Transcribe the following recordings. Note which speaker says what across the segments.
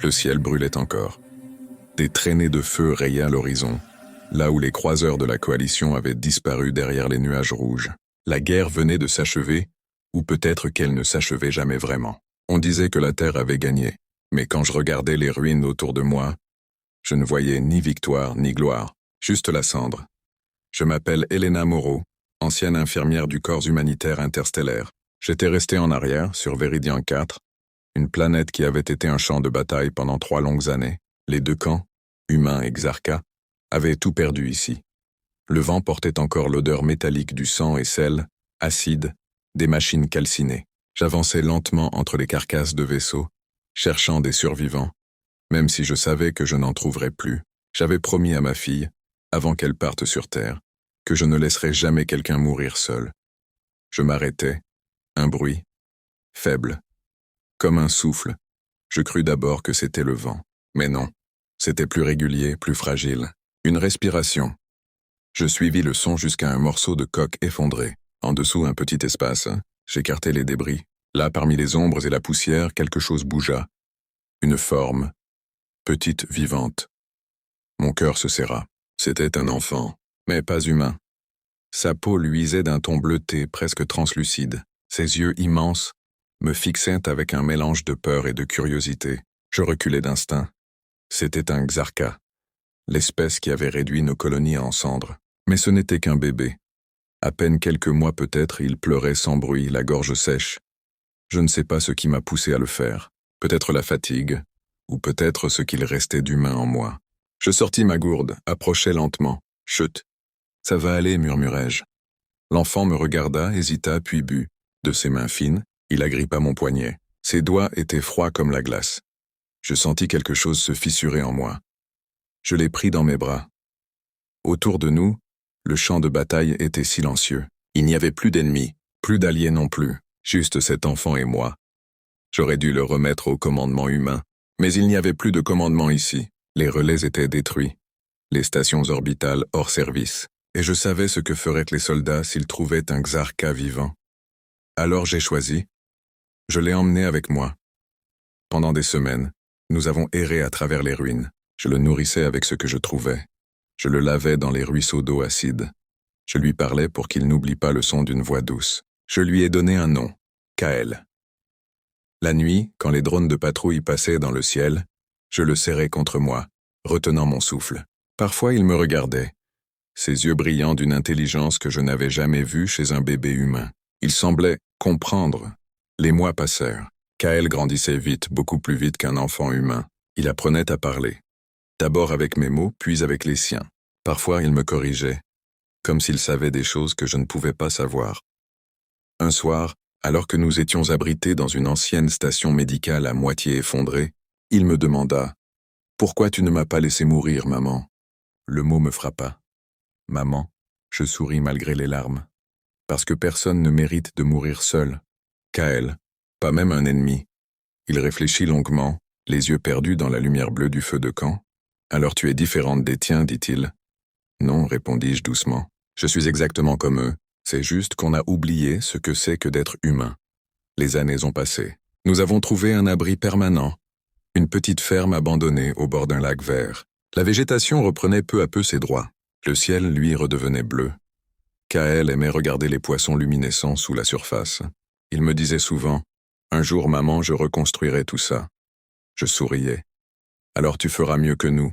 Speaker 1: Le ciel brûlait encore. Des traînées de feu rayaient l'horizon, là où les croiseurs de la coalition avaient disparu derrière les nuages rouges. La guerre venait de s'achever, ou peut-être qu'elle ne s'achevait jamais vraiment. On disait que la Terre avait gagné, mais quand je regardais les ruines autour de moi, je ne voyais ni victoire ni gloire, juste la cendre. Je m'appelle Elena Moreau, ancienne infirmière du corps humanitaire interstellaire. J'étais resté en arrière, sur Véridian 4, une planète qui avait été un champ de bataille pendant 3 longues années. Les deux camps, humains et Xarca, avaient tout perdu ici. Le vent portait encore l'odeur métallique du sang et sel, acide, des machines calcinées. J'avançais lentement entre les carcasses de vaisseaux, cherchant des survivants, même si je savais que je n'en trouverais plus. J'avais promis à ma fille, avant qu'elle parte sur Terre, que je ne laisserais jamais quelqu'un mourir seul. Je m'arrêtais, un bruit, faible, comme un souffle. Je crus d'abord que c'était le vent, mais non, c'était plus régulier, plus fragile, une respiration. Je suivis le son jusqu'à un morceau de coque effondré. En dessous, un petit espace. J'écartai les débris. Là, parmi les ombres et la poussière, quelque chose bougea. Une forme, petite, vivante. Mon cœur se serra. C'était un enfant, mais pas humain. Sa peau luisait d'un ton bleuté, presque translucide. Ses yeux immenses me fixaient avec un mélange de peur et de curiosité. Je reculai d'instinct. C'était un Xarca, l'espèce qui avait réduit nos colonies en cendres. Mais ce n'était qu'un bébé. À peine quelques mois peut-être, il pleurait sans bruit, la gorge sèche. Je ne sais pas ce qui m'a poussé à le faire. Peut-être la fatigue, ou peut-être ce qu'il restait d'humain en moi. Je sortis ma gourde, approchai lentement. Chut. Ça va aller, murmurai-je. L'enfant me regarda, hésita, puis but. De ses mains fines, il agrippa mon poignet. Ses doigts étaient froids comme la glace. Je sentis quelque chose se fissurer en moi. Je l'ai pris dans mes bras. Autour de nous, le champ de bataille était silencieux. Il n'y avait plus d'ennemis, plus d'alliés non plus, juste cet enfant et moi. J'aurais dû le remettre au commandement humain, mais il n'y avait plus de commandement ici. Les relais étaient détruits, les stations orbitales hors service, et je savais ce que feraient les soldats s'ils trouvaient un Xarca vivant. Alors j'ai choisi. Je l'ai emmené avec moi. Pendant des semaines, nous avons erré à travers les ruines. Je le nourrissais avec ce que je trouvais. Je le lavais dans les ruisseaux d'eau acide. Je lui parlais pour qu'il n'oublie pas le son d'une voix douce. Je lui ai donné un nom, Kael. La nuit, quand les drones de patrouille passaient dans le ciel, je le serrais contre moi, retenant mon souffle. Parfois il me regardait, ses yeux brillants d'une intelligence que je n'avais jamais vue chez un bébé humain. Il semblait comprendre. Les mois passèrent. Kael grandissait vite, beaucoup plus vite qu'un enfant humain. Il apprenait à parler. D'abord avec mes mots, puis avec les siens. Parfois, il me corrigeait, comme s'il savait des choses que je ne pouvais pas savoir. Un soir, alors que nous étions abrités dans une ancienne station médicale à moitié effondrée, il me demanda « Pourquoi tu ne m'as pas laissé mourir, maman ?» Le mot me frappa. « Maman », je souris malgré les larmes. Parce que personne ne mérite de mourir seul. Kael, pas même un ennemi. Il réfléchit longuement, les yeux perdus dans la lumière bleue du feu de camp. « Alors tu es différente des tiens, dit-il. »« Non, répondis-je doucement. Je suis exactement comme eux. C'est juste qu'on a oublié ce que c'est que d'être humain. Les années ont passé. Nous avons trouvé un abri permanent. Une petite ferme abandonnée au bord d'un lac vert. La végétation reprenait peu à peu ses droits. Le ciel, lui, redevenait bleu. Kael aimait regarder les poissons luminescents sous la surface. Il me disait souvent « Un jour, maman, je reconstruirai tout ça. » Je souriais. « Alors tu feras mieux que nous. »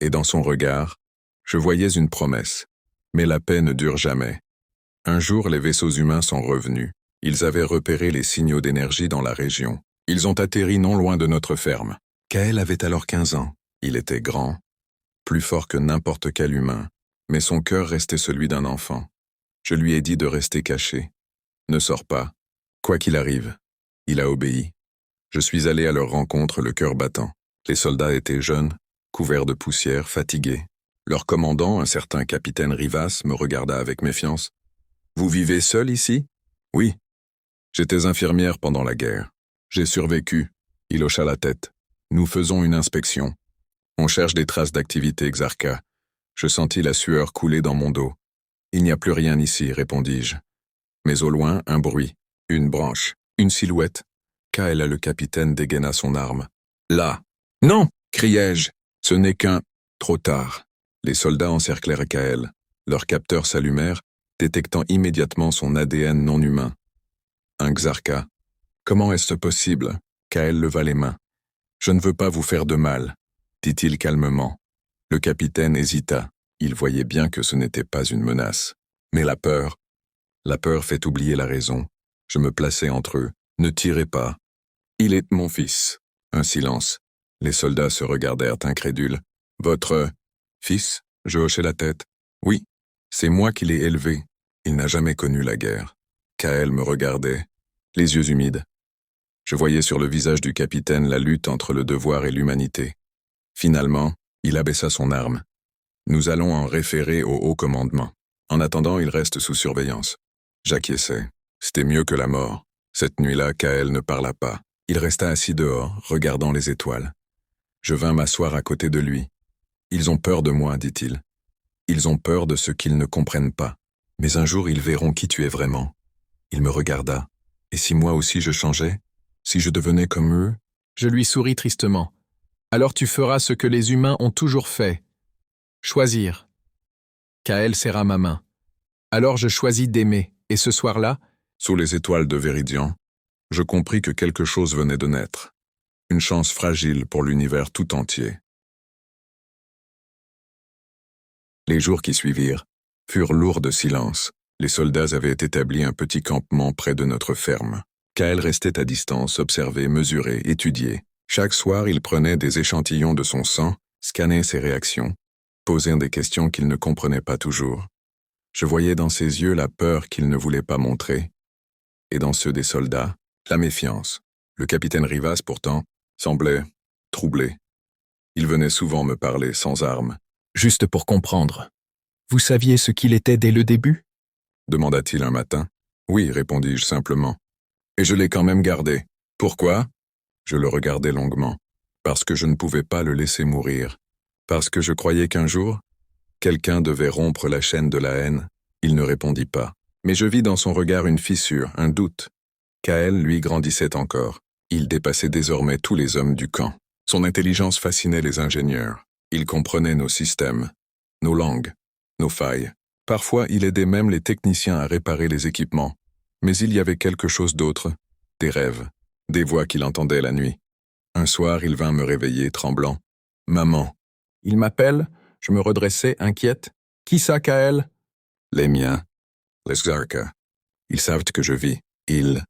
Speaker 1: Et dans son regard, je voyais une promesse. Mais la paix ne dure jamais. Un jour, les vaisseaux humains sont revenus. Ils avaient repéré les signaux d'énergie dans la région. Ils ont atterri non loin de notre ferme. Kael avait alors 15 ans. Il était grand, plus fort que n'importe quel humain, mais son cœur restait celui d'un enfant. Je lui ai dit de rester caché. Ne sors pas. Quoi qu'il arrive. Il a obéi. Je suis allé à leur rencontre, le cœur battant. Les soldats étaient jeunes, couverts de poussière, fatigués. Leur commandant, un certain capitaine Rivas, me regarda avec méfiance. « Vous vivez seul ici ?»« Oui. J'étais infirmière pendant la guerre. J'ai survécu. » Il hocha la tête. « Nous faisons une inspection. On cherche des traces d'activité Xarca. Je sentis la sueur couler dans mon dos. « Il n'y a plus rien ici, répondis-je. Mais au loin, un bruit, une branche, une silhouette. Kael, le capitaine, dégaina son arme. « Là !» Non, criai-je. Ce n'est qu'un... Trop tard. Les soldats encerclèrent Kael. Leurs capteurs s'allumèrent, détectant immédiatement son ADN non humain. Un Xarca. Comment est-ce possible? Kael leva les mains. Je ne veux pas vous faire de mal, dit-il calmement. Le capitaine hésita. Il voyait bien que ce n'était pas une menace. Mais la peur fait oublier la raison. Je me plaçai entre eux. Ne tirez pas. Il est mon fils. Un silence. Les soldats se regardèrent incrédules. Votre fils? Je hochai la tête. Oui, c'est moi qui l'ai élevé. Il n'a jamais connu la guerre. Kael me regardait, les yeux humides. Je voyais sur le visage du capitaine la lutte entre le devoir et l'humanité. Finalement, il abaissa son arme. Nous allons en référer au haut commandement. En attendant, il reste sous surveillance. J'acquiesçai. C'était mieux que la mort. Cette nuit-là, Kael ne parla pas. Il resta assis dehors, regardant les étoiles. Je vins m'asseoir à côté de lui. Ils ont peur de moi, dit-il. Ils ont peur de ce qu'ils ne comprennent pas. Mais un jour, ils verront qui tu es vraiment. Il me regarda. Et si moi aussi je changeais? Si je devenais comme eux?
Speaker 2: Je lui souris tristement. Alors tu feras ce que les humains ont toujours fait. Choisir. Kael serra ma main. Alors je choisis d'aimer. Et ce soir-là,
Speaker 1: sous les étoiles de Véridian, je compris que quelque chose venait de naître. Une chance fragile pour l'univers tout entier. Les jours qui suivirent furent lourds de silence. Les soldats avaient établi un petit campement près de notre ferme. Kael restait à distance, observé, mesuré, étudié. Chaque soir, il prenait des échantillons de son sang, scannait ses réactions, posait des questions qu'il ne comprenait pas toujours. Je voyais dans ses yeux la peur qu'il ne voulait pas montrer, et dans ceux des soldats, la méfiance. Le capitaine Rivas, pourtant, semblait troublé. Il venait souvent me parler sans armes.
Speaker 2: Juste pour comprendre, vous saviez ce qu'il était dès le début?
Speaker 1: Demanda-t-il un matin. Oui, répondis-je simplement. Et je l'ai quand même gardé. Pourquoi? Je le regardai longuement. Parce que je ne pouvais pas le laisser mourir. Parce que je croyais qu'un jour, quelqu'un devait rompre la chaîne de la haine. Il ne répondit pas. Mais je vis dans son regard une fissure, un doute. Kael, lui, grandissait encore. Il dépassait désormais tous les hommes du camp. Son intelligence fascinait les ingénieurs. Il comprenait nos systèmes, nos langues, nos failles. Parfois, il aidait même les techniciens à réparer les équipements. Mais il y avait quelque chose d'autre, des rêves, des voix qu'il entendait la nuit. Un soir, il vint me réveiller, tremblant. « Maman. »
Speaker 2: Il m'appelle, je me redressai, inquiète. « Qui ça, Kael ?»«
Speaker 1: Les miens. Les Xarca. Ils savent que je vis. Ils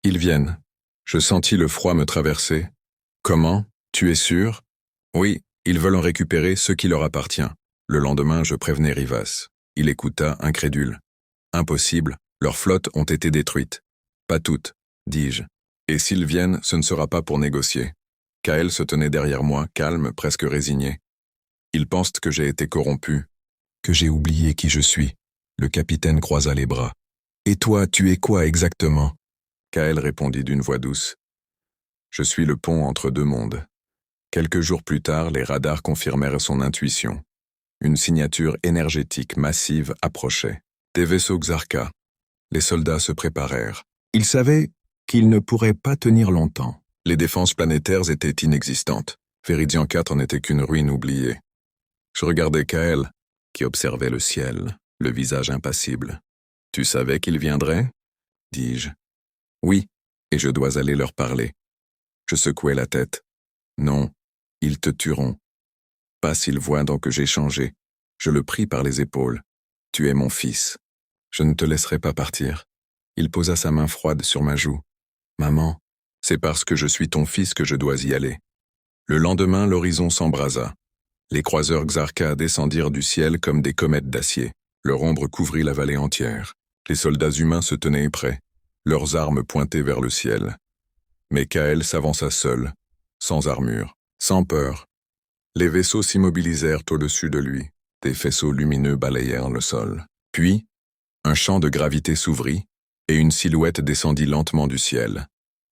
Speaker 1: viennent. » Je sentis le froid me traverser. « Comment? Tu es sûr? » « Oui, ils veulent en récupérer ce qui leur appartient. » Le lendemain, je prévenais Rivas. Il écouta, incrédule. « Impossible, leurs flottes ont été détruites. »« Pas toutes, dis-je. Et s'ils viennent, ce ne sera pas pour négocier. » Kael se tenait derrière moi, calme, presque résigné. Ils pensent que j'ai été corrompu, que j'ai oublié qui je suis. Le capitaine croisa les bras. « Et toi, tu es quoi exactement ?» Kael répondit d'une voix douce. « Je suis le pont entre deux mondes. » Quelques jours plus tard, les radars confirmèrent son intuition. Une signature énergétique massive approchait. Des vaisseaux Xarca. Les soldats se préparèrent. Ils savaient qu'ils ne pourraient pas tenir longtemps. Les défenses planétaires étaient inexistantes. Véridian 4 n'était qu'une ruine oubliée. Je regardais Kael, qui observait le ciel, le visage impassible. « Tu savais qu'ils viendraient ?» dis-je. « Oui, et je dois aller leur parler. » Je secouai la tête. « Non, ils te tueront. » Pas s'ils voient donc que j'ai changé. Je le pris par les épaules. « Tu es mon fils. Je ne te laisserai pas partir. » Il posa sa main froide sur ma joue. « Maman, c'est parce que je suis ton fils que je dois y aller. » Le lendemain, l'horizon s'embrasa. Les croiseurs Xarca descendirent du ciel comme des comètes d'acier. Leur ombre couvrit la vallée entière. Les soldats humains se tenaient prêts, leurs armes pointées vers le ciel. Mais Kael s'avança seul, sans armure, sans peur. Les vaisseaux s'immobilisèrent au-dessus de lui. Des faisceaux lumineux balayèrent le sol. Puis, un champ de gravité s'ouvrit, et une silhouette descendit lentement du ciel.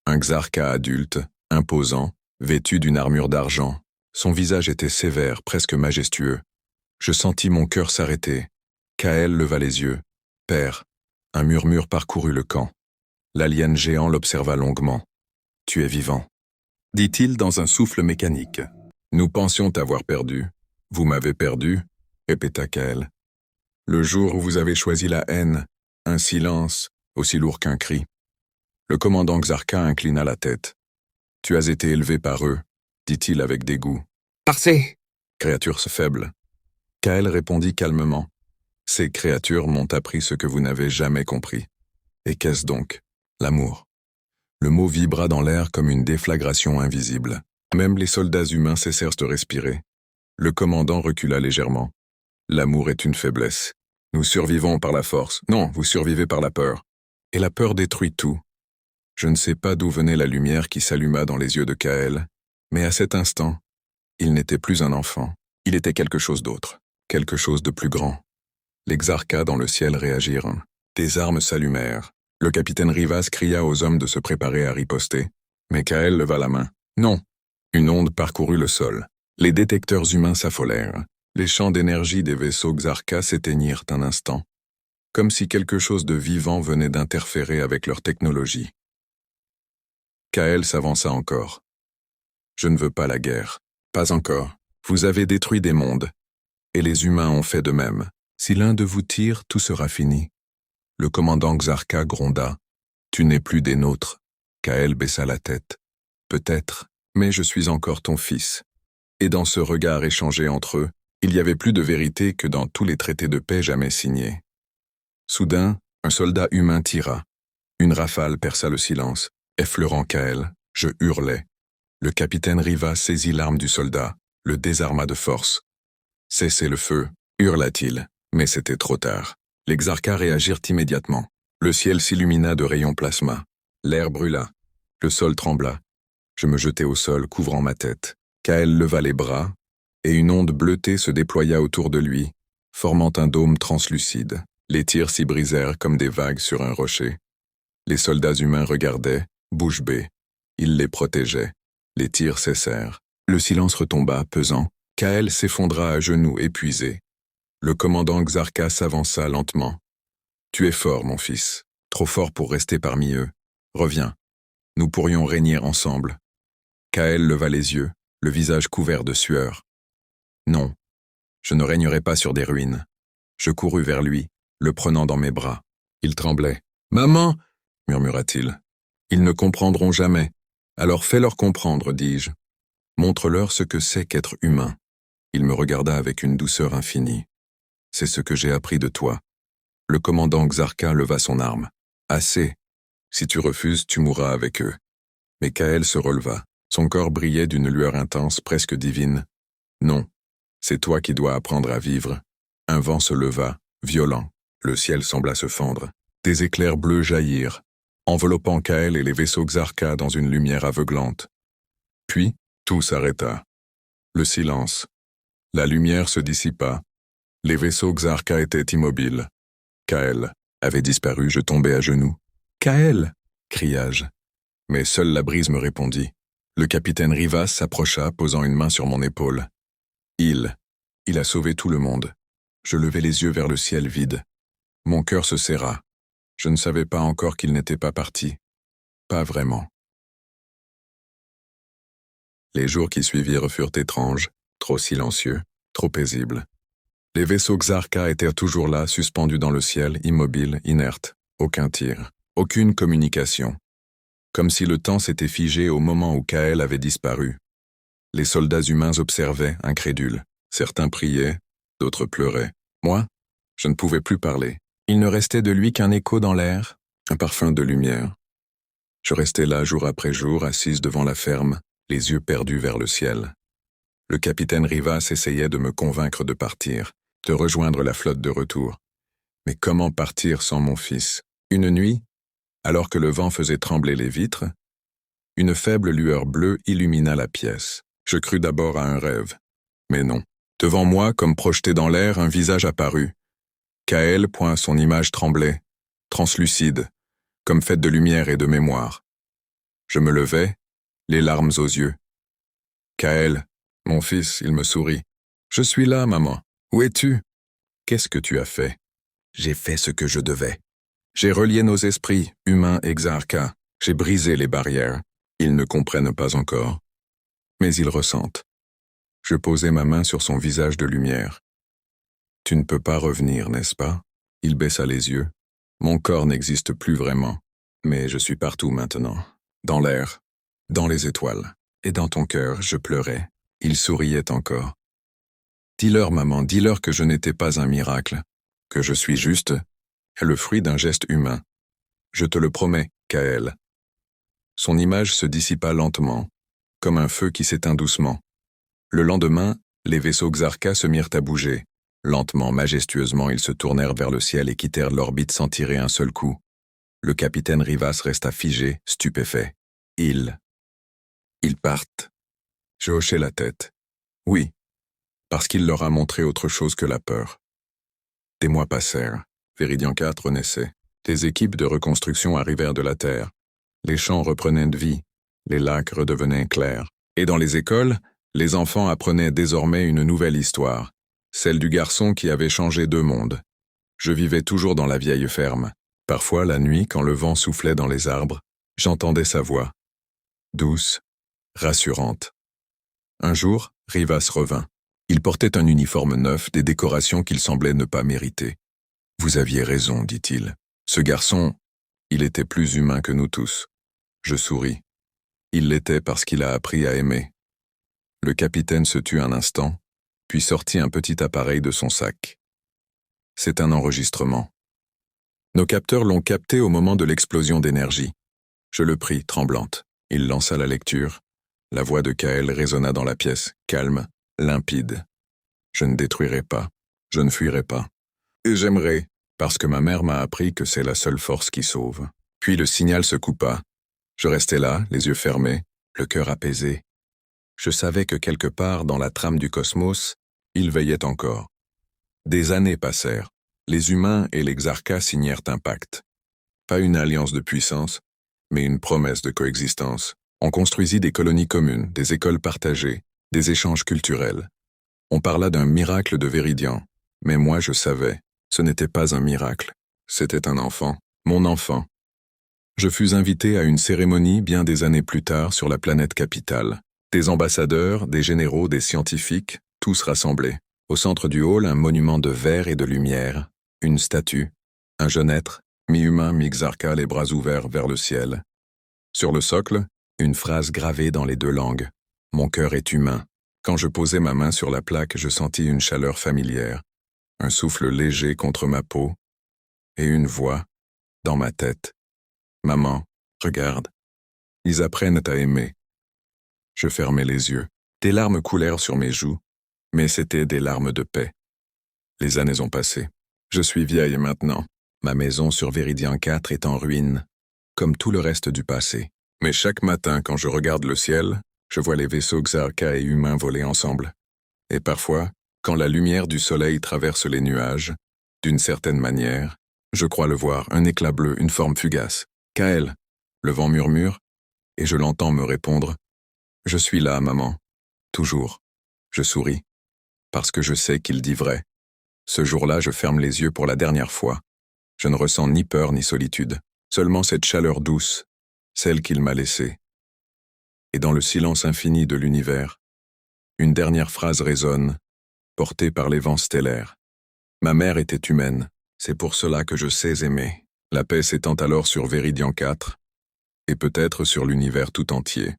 Speaker 1: Un Xarca adulte, imposant, vêtu d'une armure d'argent. Son visage était sévère, presque majestueux. Je sentis mon cœur s'arrêter. Kael leva les yeux. « Père !» Un murmure parcourut le camp. L'alien géant l'observa longuement. « Tu es vivant », dit-il dans un souffle mécanique. Nous pensions t'avoir perdu. Vous m'avez perdu, répéta Kael. Le jour où vous avez choisi la haine, un silence aussi lourd qu'un cri. Le commandant Xarka inclina la tête. Tu as été élevé par eux, dit-il avec dégoût.
Speaker 3: Parcez!
Speaker 1: Créatures faibles. Kael répondit calmement. Ces créatures m'ont appris ce que vous n'avez jamais compris. Et qu'est-ce donc? L'amour. Le mot vibra dans l'air comme une déflagration invisible. Même les soldats humains cessèrent de respirer. Le commandant recula légèrement. L'amour est une faiblesse. Nous survivons par la force. Non, vous survivez par la peur. Et la peur détruit tout. Je ne sais pas d'où venait la lumière qui s'alluma dans les yeux de Kael, mais à cet instant, il n'était plus un enfant. Il était quelque chose d'autre, quelque chose de plus grand. Les Xarkas dans le ciel réagirent. Des armes s'allumèrent. Le capitaine Rivas cria aux hommes de se préparer à riposter. Mais Kael leva la main. Non. Une onde parcourut le sol. Les détecteurs humains s'affolèrent. Les champs d'énergie des vaisseaux Xarkas s'éteignirent un instant, comme si quelque chose de vivant venait d'interférer avec leur technologie. Kael s'avança encore. Je ne veux pas la guerre. Pas encore. Vous avez détruit des mondes. Et les humains ont fait de même. Si l'un de vous tire, tout sera fini. Le commandant Xarka gronda. Tu n'es plus des nôtres. Kael baissa la tête. Peut-être, mais je suis encore ton fils. Et dans ce regard échangé entre eux, il y avait plus de vérité que dans tous les traités de paix jamais signés. Soudain, un soldat humain tira. Une rafale perça le silence. Effleurant Kael, je hurlai. Le capitaine Rivas saisit l'arme du soldat, le désarma de force. Cessez le feu, hurla-t-il, mais c'était trop tard. Les Xarkas réagirent immédiatement. Le ciel s'illumina de rayons plasma. L'air brûla. Le sol trembla. Je me jetai au sol, couvrant ma tête. Kael leva les bras, et une onde bleutée se déploya autour de lui, formant un dôme translucide. Les tirs s'y brisèrent comme des vagues sur un rocher. Les soldats humains regardaient, bouche bée. Ils les protégeaient. Les tirs cessèrent. Le silence retomba, pesant. Kael s'effondra à genoux, épuisé. Le commandant Xarka s'avança lentement. « Tu es fort, mon fils. Trop fort pour rester parmi eux. Reviens. Nous pourrions régner ensemble. » Kael leva les yeux, le visage couvert de sueur. « Non, je ne régnerai pas sur des ruines. » Je courus vers lui, le prenant dans mes bras. Il tremblait. « Maman !» murmura-t-il. « Ils ne comprendront jamais. Alors fais-leur comprendre, dis-je. Montre-leur ce que c'est qu'être humain. » Il me regarda avec une douceur infinie. « C'est ce que j'ai appris de toi. » Le commandant Xarka leva son arme. « Assez. Si tu refuses, tu mourras avec eux. » Mais Kael se releva. Son corps brillait d'une lueur intense, presque divine. « Non, c'est toi qui dois apprendre à vivre. » Un vent se leva, violent. Le ciel sembla se fendre. Des éclairs bleus jaillirent, enveloppant Kael et les vaisseaux Xarka dans une lumière aveuglante. Puis, tout s'arrêta. Le silence. La lumière se dissipa. Les vaisseaux Xarka étaient immobiles. Kael avait disparu, je tombai à genoux. « Kael !» criai-je. Mais seule la brise me répondit. Le capitaine Rivas s'approcha, posant une main sur mon épaule. Il a sauvé tout le monde. Je levai les yeux vers le ciel vide. Mon cœur se serra. Je ne savais pas encore qu'il n'était pas parti. Pas vraiment. Les jours qui suivirent furent étranges, trop silencieux, trop paisibles. Les vaisseaux Xarka étaient toujours là, suspendus dans le ciel, immobiles, inertes. Aucun tir, aucune communication. Comme si le temps s'était figé au moment où Kael avait disparu. Les soldats humains observaient, incrédules. Certains priaient, d'autres pleuraient. Moi, je ne pouvais plus parler. Il ne restait de lui qu'un écho dans l'air, un parfum de lumière. Je restais là jour après jour, assise devant la ferme, les yeux perdus vers le ciel. Le capitaine Rivas essayait de me convaincre de partir, de rejoindre la flotte de retour. Mais comment partir sans mon fils? Une nuit, alors que le vent faisait trembler les vitres, une faible lueur bleue illumina la pièce. Je crus d'abord à un rêve. Mais non. Devant moi, comme projeté dans l'air, un visage apparut. Kael, son image tremblait, translucide, comme faite de lumière et de mémoire. Je me levai, les larmes aux yeux. Kael, mon fils, il me sourit. Je suis là, maman. Où es-tu? Qu'est-ce que tu as fait? J'ai fait ce que je devais. J'ai relié nos esprits, humains et Xarka. J'ai brisé les barrières. Ils ne comprennent pas encore. Mais ils ressentent. Je posai ma main sur son visage de lumière. Tu ne peux pas revenir, n'est-ce pas? Il baissa les yeux. Mon corps n'existe plus vraiment, mais je suis partout maintenant. Dans l'air, dans les étoiles, et dans ton cœur, je pleurais. Il souriait encore. Dis-leur, maman, dis-leur que je n'étais pas un miracle, que je suis juste le fruit d'un geste humain. Je te le promets, Kael. Son image se dissipa lentement, comme un feu qui s'éteint doucement. Le lendemain, les vaisseaux Xarca se mirent à bouger. Lentement, majestueusement, ils se tournèrent vers le ciel et quittèrent l'orbite sans tirer un seul coup. Le capitaine Rivas resta figé, stupéfait. Ils partent. Je hochai la tête. Oui, parce qu'il leur a montré autre chose que la peur. Des mois passèrent. Viridian 4 naissait. Des équipes de reconstruction arrivèrent de la Terre. Les champs reprenaient de vie. Les lacs redevenaient clairs. Et dans les écoles, les enfants apprenaient désormais une nouvelle histoire, celle du garçon qui avait changé deux mondes. Je vivais toujours dans la vieille ferme. Parfois, la nuit, quand le vent soufflait dans les arbres, j'entendais sa voix. Douce, rassurante. Un jour, Rivas revint. Il portait un uniforme neuf, des décorations qu'il semblait ne pas mériter. « Vous aviez raison, dit-il. Ce garçon, il était plus humain que nous tous. » Je souris. Il l'était parce qu'il a appris à aimer. Le capitaine se tut un instant, puis sortit un petit appareil de son sac. C'est un enregistrement. Nos capteurs l'ont capté au moment de l'explosion d'énergie. Je le pris, tremblante. Il lança la lecture. La voix de Kael résonna dans la pièce, calme, limpide. Je ne détruirai pas, je ne fuirai pas. Et j'aimerais, parce que ma mère m'a appris que c'est la seule force qui sauve. Puis le signal se coupa. Je restais là, les yeux fermés, le cœur apaisé. Je savais que quelque part dans la trame du cosmos, il veillait encore. Des années passèrent. Les humains et les Xarca signèrent un pacte. Pas une alliance de puissance, mais une promesse de coexistence. On construisit des colonies communes, des écoles partagées, des échanges culturels. On parla d'un miracle de Viridian, mais moi je savais, ce n'était pas un miracle. C'était un enfant, mon enfant. Je fus invité à une cérémonie bien des années plus tard sur la planète capitale. Des ambassadeurs, des généraux, des scientifiques, tous rassemblés. Au centre du hall, un monument de verre et de lumière, une statue, un jeune être, mi-humain, mi-Xarca, les bras ouverts vers le ciel. Sur le socle, une phrase gravée dans les deux langues. « Mon cœur est humain ». Quand je posai ma main sur la plaque, je sentis une chaleur familière, un souffle léger contre ma peau, et une voix, dans ma tête. « Maman, regarde. Ils apprennent à aimer. » Je fermai les yeux. Des larmes coulèrent sur mes joues, mais c'étaient des larmes de paix. Les années ont passé. Je suis vieille maintenant. Ma maison sur Viridian 4 est en ruine, comme tout le reste du passé. Mais chaque matin, quand je regarde le ciel, je vois les vaisseaux Xarca et humains voler ensemble. Et parfois, quand la lumière du soleil traverse les nuages, d'une certaine manière, je crois le voir, un éclat bleu, une forme fugace. Kael, le vent murmure, et je l'entends me répondre. Je suis là, maman. Toujours. Je souris, parce que je sais qu'il dit vrai. Ce jour-là, je ferme les yeux pour la dernière fois. Je ne ressens ni peur ni solitude, seulement cette chaleur douce, celle qu'il m'a laissée. Et dans le silence infini de l'univers, une dernière phrase résonne, portée par les vents stellaires. Ma mère était humaine, c'est pour cela que je sais aimer. La paix s'étend alors sur Viridian 4, et peut-être sur l'univers tout entier.